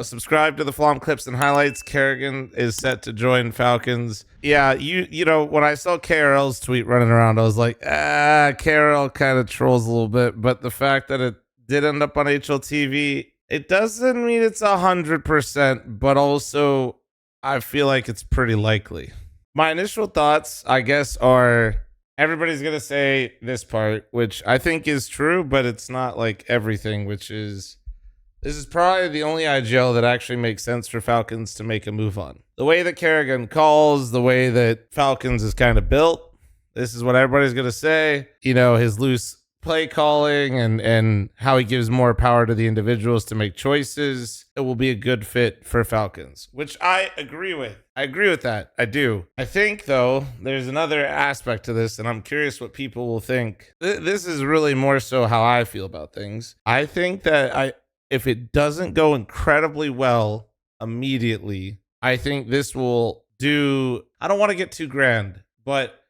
subscribe to the fl0m clips and highlights. Karrigan is set to join Falcons. Yeah, you know, when I saw KRL's tweet running around, I was like, KRL kind of trolls a little bit, but the fact that it did end up on HLTV, it doesn't mean it's 100%, but also I feel like it's pretty likely. My initial thoughts, I guess, are everybody's going to say this part, which I think is true, but it's not like everything, which is this is probably the only IGL that actually makes sense for Falcons to make a move on. The way that Karrigan calls, the way that Falcons is kind of built, this is what everybody's going to say. You know, his loose play calling and how he gives more power to the individuals to make choices. It will be a good fit for Falcons, which I agree with. I agree with that. I do. I think, though, there's another aspect to this, and I'm curious what people will think. This is really more so how I feel about things. I think that if it doesn't go incredibly well immediately, I think this will do, I don't want to get too grand, but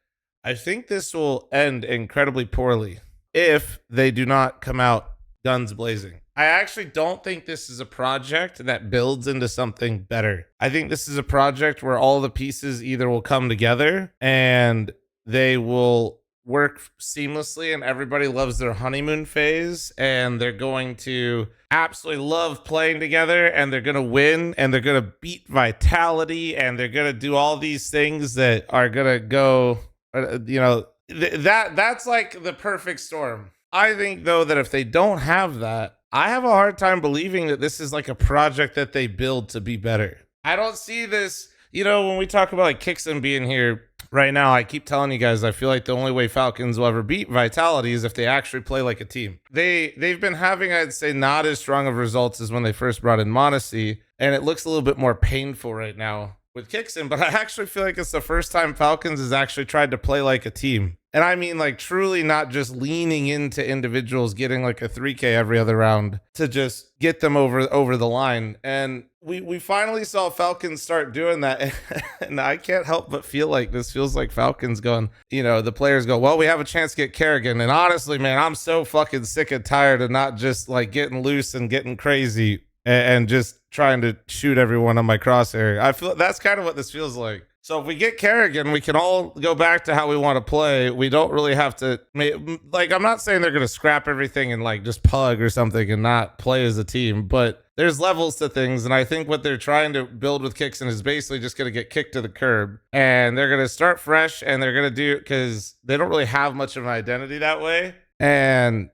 I think this will end incredibly poorly if they do not come out guns blazing. I actually don't think this is a project that builds into something better. I think this is a project where all the pieces either will come together and they will work seamlessly and everybody loves their honeymoon phase and they're going to absolutely love playing together and they're going to win and they're going to beat Vitality and they're going to do all these things that are going to go, that's like the perfect storm. I think, though, that if they don't have that, I have a hard time believing that this is like a project that they build to be better. I don't see this, when we talk about like Kixon being here right now, I keep telling you guys, I feel like the only way Falcons will ever beat Vitality is if they actually play like a team. They've been having, I'd say, not as strong of results as when they first brought in Monacy, and it looks a little bit more painful right now with Kixon, but I actually feel like it's the first time Falcons has actually tried to play like a team. And I mean, like, truly not just leaning into individuals getting like a 3K every other round to just get them over the line. And we finally saw Falcons start doing that. And I can't help but feel like this feels like Falcons going, the players go, well, we have a chance to get Karrigan. And honestly, man, I'm so fucking sick and tired of not just like getting loose and getting crazy and just trying to shoot everyone on my crosshair. I feel that's kind of what this feels like. So if we get Karrigan, we can all go back to how we want to play. We don't really have to, like, I'm not saying they're going to scrap everything and like just pug or something and not play as a team, but there's levels to things. And I think what they're trying to build with Kixon is basically just going to get kicked to the curb and they're going to start fresh and they're going to do, because they don't really have much of an identity that way. And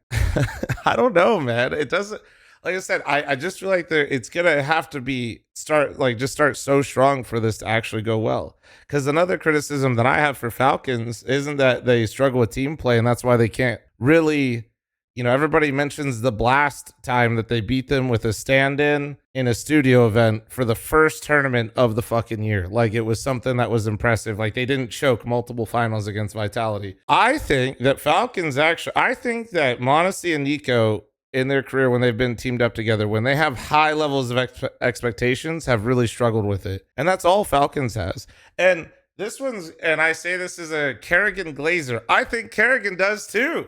I don't know, man. It doesn't. Like I said, I just feel like it's gonna have to start so strong for this to actually go well. Because another criticism that I have for Falcons isn't that they struggle with team play, and that's why they can't really, everybody mentions the blast time that they beat them with a stand-in in a studio event for the first tournament of the fucking year. Like, it was something that was impressive. Like, they didn't choke multiple finals against Vitality. I think that Monacy and Nico in their career, when they've been teamed up together, when they have high levels of expectations, have really struggled with it. And that's all Falcons has. And I say this as a Karrigan Glazer, I think Karrigan does too.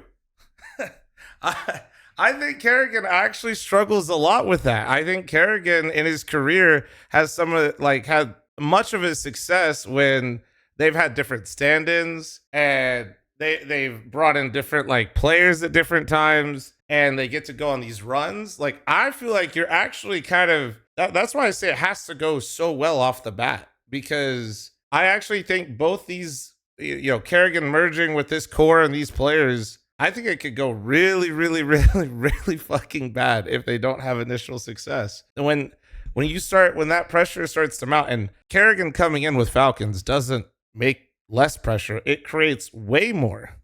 I think Karrigan actually struggles a lot with that. I think Karrigan in his career has had much of his success when they've had different stand-ins and they've brought in different like players at different times. And they get to go on these runs. Like, I feel like you're actually kind of, that's why I say it has to go so well off the bat, because I actually think both these, Karrigan merging with this core and these players, I think it could go really, really, really, really fucking bad if they don't have initial success. And when that pressure starts to mount, and Karrigan coming in with Falcons doesn't make less pressure, it creates way more.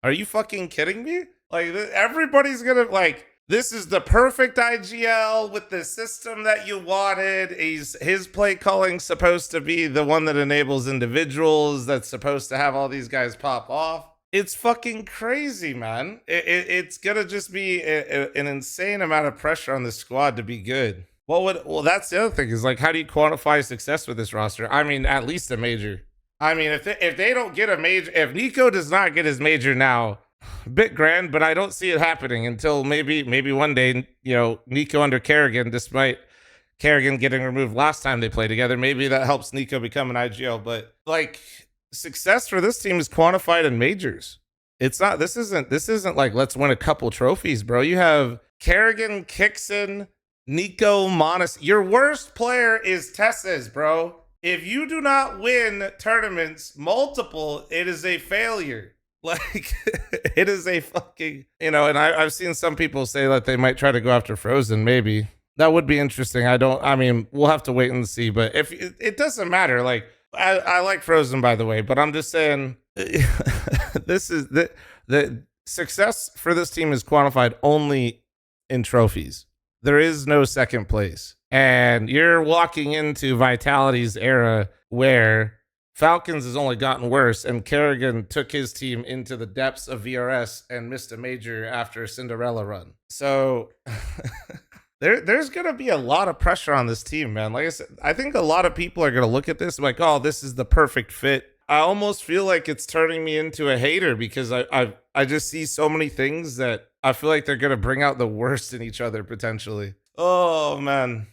Are you fucking kidding me? Like, everybody's gonna, like, this is the perfect IGL with the system that you wanted. His play calling supposed to be the one that enables individuals, that's supposed to have all these guys pop off. It's fucking crazy, man. It's gonna just be an insane amount of pressure on the squad to be good. Well, that's the other thing, is like, how do you quantify success with this roster? I mean, at least a major. I mean, if they don't get a major, if Nico does not get his major now, bit grand, but I don't see it happening until maybe one day, Nico under Karrigan, despite Karrigan getting removed last time they played together. Maybe that helps Nico become an IGL, but like success for this team is quantified in majors. It's not, this isn't like, let's win a couple trophies, bro. You have Karrigan, Kixon, Nico, Monis. Your worst player is Tessa's, bro. If you do not win tournaments multiple, it is a failure. Like, it is a fucking, and I've seen some people say that they might try to go after Frozen, maybe. That would be interesting. We'll have to wait and see, but if it doesn't matter, like, I like Frozen, by the way, but I'm just saying, this is the success for this team is quantified only in trophies. There is no second place. And you're walking into Vitality's era where Falcons has only gotten worse, and Karrigan took his team into the depths of VRS and missed a major after a Cinderella run. So there's going to be a lot of pressure on this team, man. Like I said, I think a lot of people are going to look at this like, oh, this is the perfect fit. I almost feel like it's turning me into a hater because I just see so many things that I feel like they're going to bring out the worst in each other potentially. Oh, man.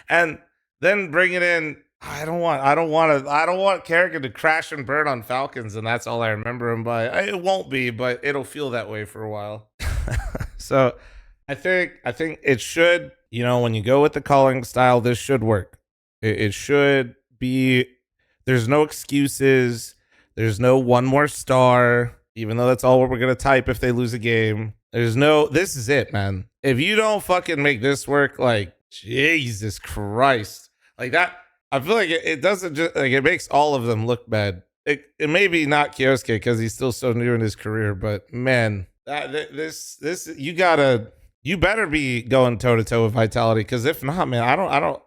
And then bring it in. I don't want Karrigan to crash and burn on Falcons, and that's all I remember him by. It won't be, but it'll feel that way for a while. So I think it should, when you go with the calling style, this should work. It should be, there's no excuses. There's no one more star, even though that's all we're going to type if they lose a game. This is it, man. If you don't fucking make this work, like, Jesus Christ. Like that, I feel like it doesn't just, like, it makes all of them look bad. It may be not Kioske because he's still so new in his career, but man, you better be going toe to toe with Vitality, because if not, man, I don't.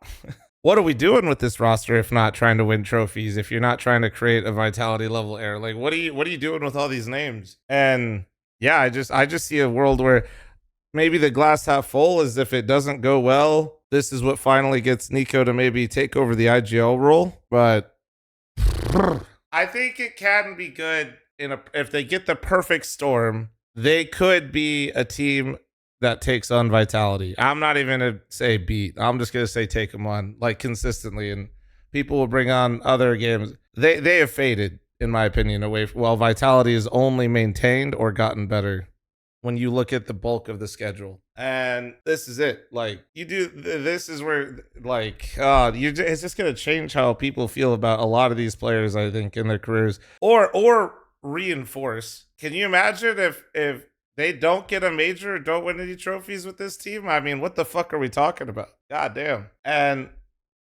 What are we doing with this roster if not trying to win trophies? If you're not trying to create a Vitality level era, like what are you doing with all these names? And yeah, I just see a world where maybe the glass half full is if it doesn't go well, this is what finally gets Nico to maybe take over the IGL role. But I think it can be good if they get the perfect storm. They could be a team that takes on Vitality. I'm not even going to say beat. I'm just going to say take them on, like, consistently, and people will bring on other games. They have faded, in my opinion, away while Vitality is only maintained or gotten better when you look at the bulk of the schedule. And this is it. Like, this is where, like, it's just going to change how people feel about a lot of these players, I think, in their careers, or reinforce. Can you imagine if they don't get a major, don't win any trophies with this team? I mean, what the fuck are we talking about? God damn. And,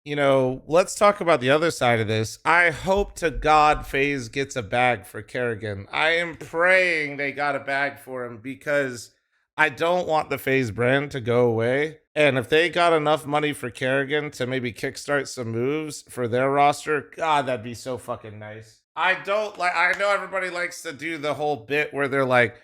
let's talk about the other side of this. I hope to God FaZe gets a bag for Karrigan. I am praying they got a bag for him because I don't want the FaZe brand to go away. And if they got enough money for Karrigan to maybe kickstart some moves for their roster, God, that'd be so fucking nice. I know everybody likes to do the whole bit where they're like,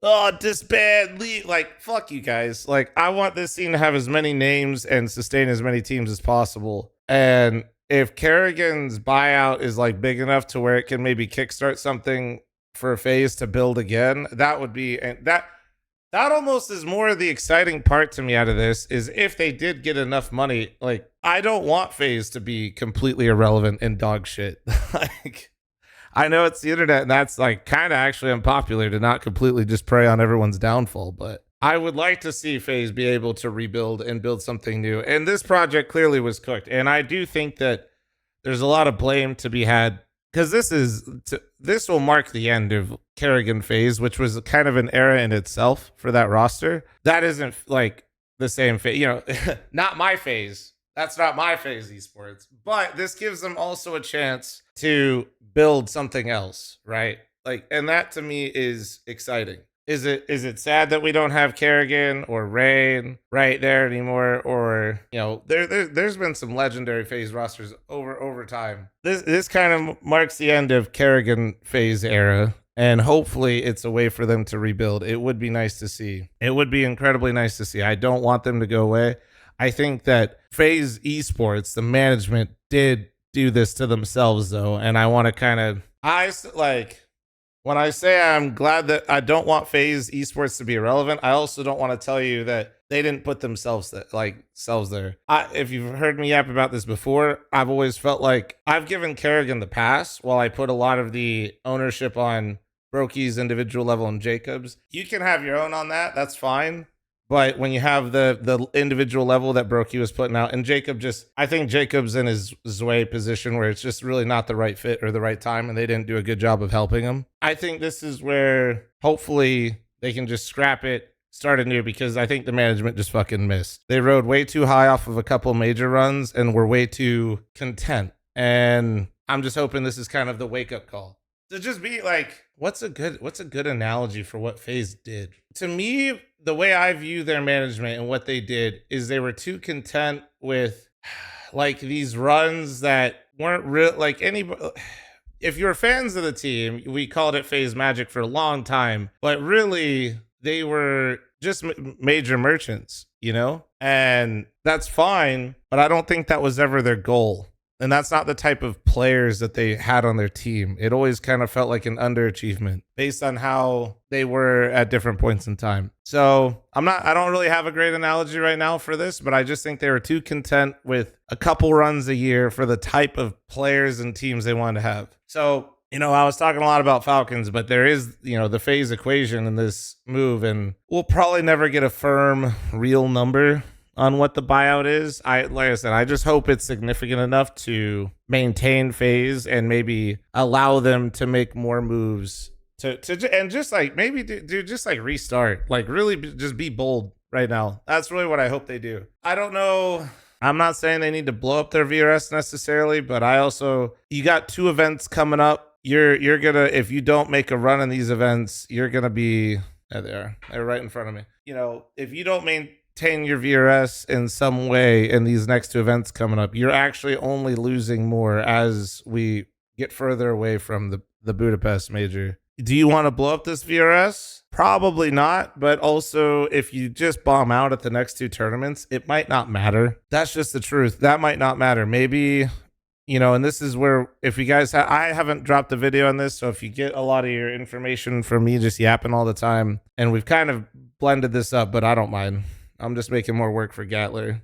oh, disband, leave. Like, fuck you guys. Like, I want this scene to have as many names and sustain as many teams as possible. And if Karrigan's buyout is like big enough to where it can maybe kickstart something for FaZe to build again, that would be, and that almost is more of the exciting part to me out of this, is if they did get enough money. Like, I don't want FaZe to be completely irrelevant and dog shit. Like, I know it's the internet, and that's like kind of actually unpopular to not completely just prey on everyone's downfall, but I would like to see FaZe be able to rebuild and build something new. And this project clearly was cooked. And I do think that there's a lot of blame to be had, because this will mark the end of Karrigan FaZe, which was kind of an era in itself for that roster. That isn't like the same FaZe, not my FaZe. That's not my FaZe esports. But this gives them also a chance to build something else, right? Like, and that to me is exciting. Is it sad that we don't have Karrigan or Rain right there anymore? Or, there's been some legendary FaZe rosters over time. This kind of marks the end of Karrigan FaZe era, and hopefully it's a way for them to rebuild. It would be nice to see. It would be incredibly nice to see. I don't want them to go away. I think that FaZe esports, the management, did do this to themselves, though, and I want to when I say I'm glad that I don't want FaZe esports to be irrelevant, I also don't want to tell you that They didn't put themselves selves there. If you've heard me yap about this before, I've always felt like I've given Karrigan the pass while I put a lot of the ownership on Brokey's individual level and Jacobs. You can have your own on that. That's fine. But when you have the individual level that Brokey was putting out, and I think Jacob's in his Zway position where it's just really not the right fit or the right time, and they didn't do a good job of helping him. I think this is where hopefully they can just scrap it, start anew, because I think the management just fucking missed. They rode way too high off of a couple major runs and were way too content. And I'm just hoping this is kind of the wake-up call. To just be like, what's a good analogy for what FaZe did? To me, the way I view their management and what they did is they were too content with like these runs that weren't real. Like anybody, if you're fans of the team, we called it FaZe Magic for a long time, but really they were just major merchants, you know? And that's fine, but I don't think that was ever their goal. And that's not the type of players that they had on their team. It always kind of felt like an underachievement based on how they were at different points in time. So I don't really have a great analogy right now for this, but I just think they were too content with a couple runs a year for the type of players and teams they wanted to have. So, I was talking a lot about Falcons, but there is, the FaZe equation in this move, and we'll probably never get a firm, real number on what the buyout is. Like I said, I just hope it's significant enough to maintain FaZe and maybe allow them to make more moves and just like maybe do just like restart, like really just be bold right now. That's really what I hope they do. I don't know. I'm not saying they need to blow up their VRS necessarily, but you got 2 events coming up. You're gonna, if you don't make a run in these events, you're gonna be, they're right in front of me. If you don't maintain your VRS in some way in these next 2 events coming up, you're actually only losing more as we get further away from the Budapest major. Do you want to blow up this VRS? Probably not, but also if you just bomb out at the next 2 tournaments, it might not matter. That's just the truth. That might not matter. Maybe, and this is where, if you guys I haven't dropped a video on this, so if you get a lot of your information from me just yapping all the time, and we've kind of blended this up, but I don't mind. I'm just making more work for Gatler.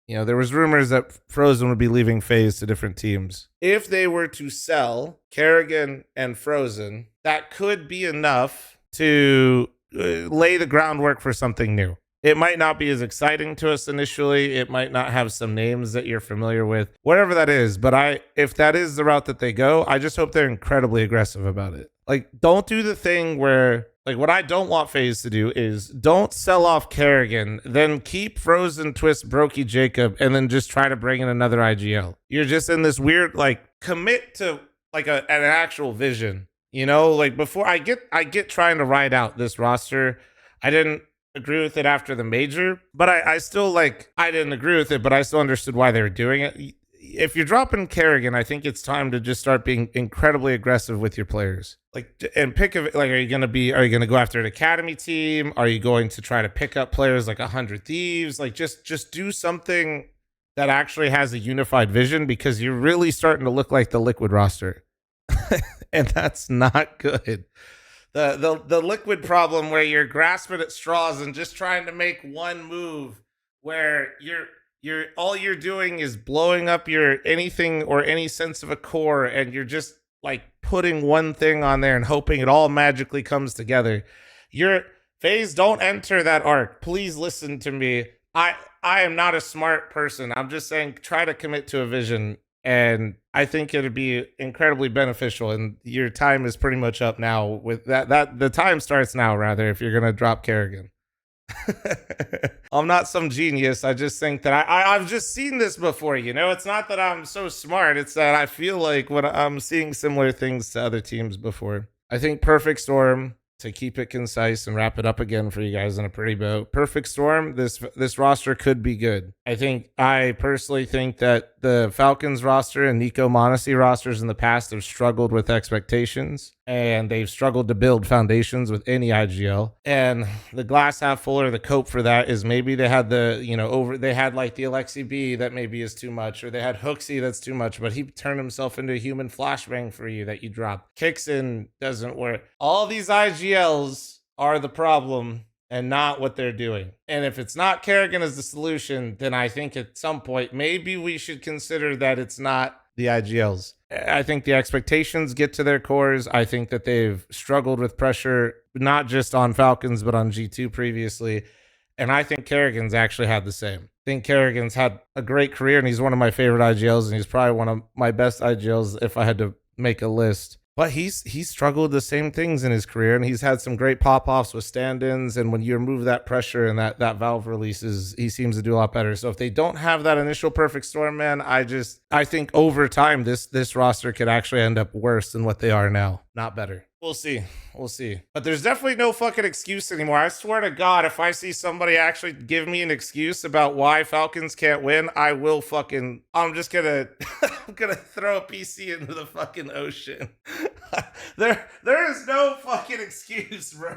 There was rumors that fl0m would be leaving FaZe to different teams. If they were to sell Karrigan and fl0m, that could be enough to lay the groundwork for something new. It might not be as exciting to us initially. It might not have some names that you're familiar with, whatever that is. But if that is the route that they go, I just hope they're incredibly aggressive about it. Like, don't do the thing where, like, what I don't want FaZe to do is don't sell off Karrigan, then keep fl0m, Twist, Brokey, Jacob, and then just try to bring in another IGL. You're just in this weird, like, commit to like an actual vision. Like before I get trying to ride out this roster. I didn't agree with it after the major, but I still I didn't agree with it, but I still understood why they were doing it. If you're dropping Karrigan, I think it's time to just start being incredibly aggressive with your players. And pick of it. Are you gonna go after an academy team? Are you going to try to pick up players like 100 Thieves? Just do something that actually has a unified vision, because you're really starting to look like the Liquid roster. And that's not good. The Liquid problem, where you're grasping at straws and just trying to make one move, where you're all you're doing is blowing up your anything or any sense of a core, and you're just like putting one thing on there and hoping it all magically comes together. FaZe, don't enter that arc. Please listen to me. I am not a smart person. I'm just saying, try to commit to a vision. And I think it'd be incredibly beneficial. And your time is pretty much up now with that. The time starts now, rather, if you're going to drop Karrigan. I'm not some genius. I just think that I've just seen this before. It's not that I'm so smart. It's that I feel like when I'm seeing similar things to other teams before. I think Perfect Storm, to keep it concise and wrap it up again for you guys in a pretty bow. Perfect Storm, this roster could be good. I personally think that the Falcons roster and Nico Monesi rosters in the past have struggled with expectations, and they've struggled to build foundations with any IGL. And the glass half full, or the cope for that, is maybe they had they had like the Alexi B that maybe is too much, or they had Hooksy that's too much, but he turned himself into a human flashbang for you that you drop. Kicks in doesn't work. All these IGLs are the problem, and not what they're doing. And if it's not Karrigan as the solution, then I think at some point, maybe we should consider that it's not the IGLs. I think the expectations get to their cores. I think that they've struggled with pressure, not just on Falcons, but on G2 previously. And I think Karrigan's actually had the same. I think Karrigan's had a great career, and he's one of my favorite IGLs, and he's probably one of my best IGLs if I had to make a list. But he's struggled the same things in his career, and he's had some great pop-offs with stand-ins, and when you remove that pressure and that valve releases, he seems to do a lot better. So if they don't have that initial perfect storm, man, I think over time this roster could actually end up worse than what they are now, not better. We'll see. We'll see. But there's definitely no fucking excuse anymore. I swear to God, if I see somebody actually give me an excuse about why Falcons can't win, I will fucking, I'm just gonna, I'm gonna throw a PC into the fucking ocean. There is no fucking excuse, bro.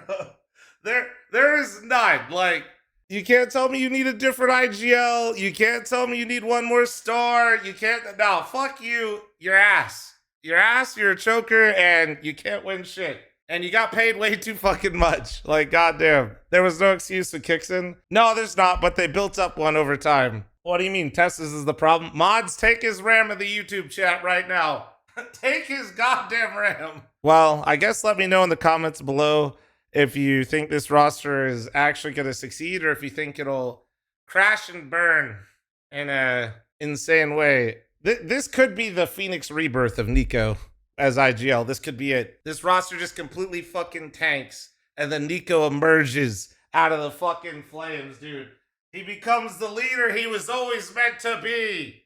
There is none. Like, you can't tell me you need a different IGL. You can't tell me you need one more star. You can't, no, fuck you. Your ass. Your ass, you're a choker, and you can't win shit. And you got paid way too fucking much. Like, goddamn. There was no excuse with Kixon. No, there's not, but they built up one over time. What do you mean, Teslas is the problem? Mods, take his RAM in the YouTube chat right now. Take his goddamn RAM. Well, I guess let me know in the comments below if you think this roster is actually going to succeed, or if you think it'll crash and burn in a insane way. This could be the Phoenix rebirth of Nico as IGL. This could be it. This roster just completely fucking tanks, and then Nico emerges out of the fucking flames, dude. He becomes the leader he was always meant to be.